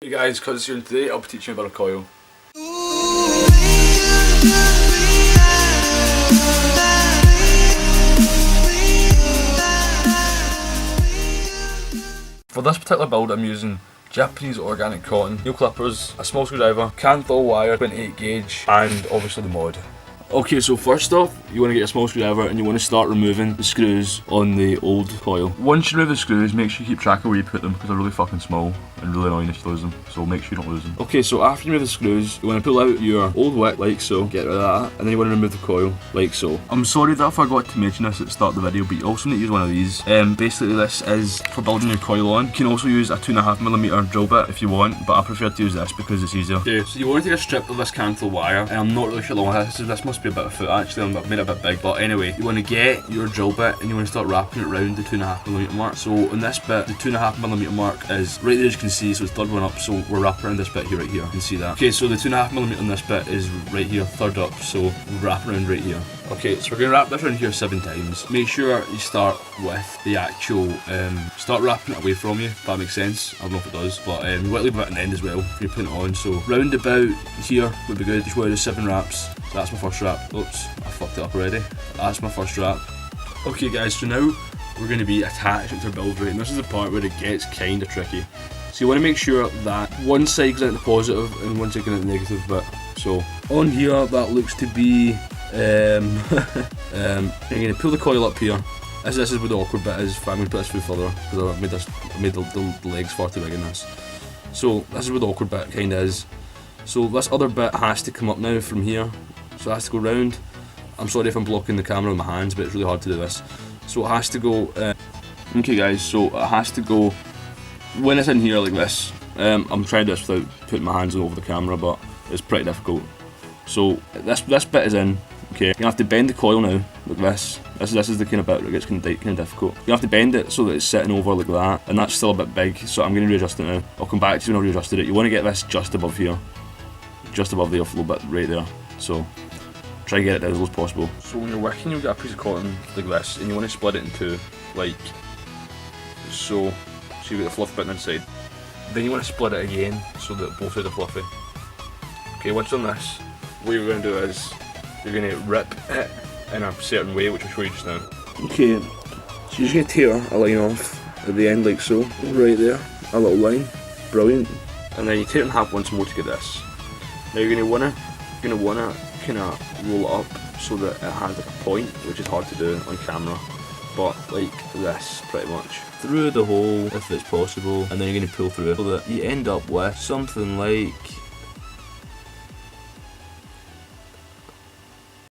Hey guys, Cuz here, and today I'll be teaching you about a coil. For this particular build I'm using Japanese organic cotton, nail clippers, a small screwdriver, canned wire, 28 gauge, and obviously the mod. Okay, so first off, you want to get a small screwdriver and you want to start removing the screws on the old coil. Once you remove the screws, make sure you keep track of where you put them because they're really fucking small and really annoying if you lose them, so make sure you don't lose them. Okay, so after you remove the screws, you want to pull out your old wick like so, get rid of that, and then you want to remove the coil like so. I'm sorry that I forgot to mention this at the start of the video, but you also need to use one of these. Basically this is for building your coil on. You can also use a 2.5mm drill bit if you want, but I prefer to use this because it's easier. Okay, so you want to take a strip of this canthal wire, and I'm not really sure how long this must be about a foot actually, I've made it a bit big, but anyway, you want to get your drill bit and you want to start wrapping it around the 2.5mm mark. So in this bit, the 2.5mm mark is right there as you can see, so it's third one up, so we're wrapping around this bit here, right here, you can see that. Okay, so the 2.5mm on this bit is right here, third up, so we'll wrap around right here. Okay, so we're going to wrap this around here 7 times. Make sure you start with the actual, start wrapping it away from you, if that makes sense. I don't know if it does, but you want to leave it at an end as well if you're putting it on. So round about here would be good. Just want to do 7 wraps. That's my first wrap. Oops, I fucked it up already. That's my first wrap. Okay guys, so now we're going to be attaching to our build rate, and this is the part where it gets kind of tricky. So you want to make sure that one side goes into the positive and one side goes into the negative bit. So on here, that looks to be you're going to pull the coil up here. This is where the awkward bit is. I'm going to put this through further because I made the legs far too big in this. So this is where the awkward bit kind of is. So this other bit has to come up now from here. So it has to go round. I'm sorry if I'm blocking the camera with my hands, but it's really hard to do this. So it has to go. Okay guys, so it has to go when it's in here like this. I'm trying this without putting my hands over the camera, but it's pretty difficult. So this bit is in. Okay, you have to bend the coil now, like this. This is the kind of bit that gets kind of difficult. You have to bend it so that it's sitting over like that, and that's still a bit big, so I'm going to readjust it now. I'll come back to you when I've readjusted it. You want to get this just above here. Just above the little bit right there. So, try to get it down as low as possible. So when you're working, you've got a piece of cotton like this, and you want to split it in two, like so. So you've got the fluff bit inside. Then you want to split it again, so that both sides are fluffy. Okay, once you've done this, what you're going to do is, you're going to rip it in a certain way, which I'll show you just now. Okay, so you're just going to tear a line off at the end like so, right there, a little line, brilliant. And then you tear it in half once more to get this. Now you're going to want to kind of roll it up so that it has like a point, which is hard to do on camera, but like this pretty much. Through the hole if it's possible, and then you're going to pull through it so that you end up with something like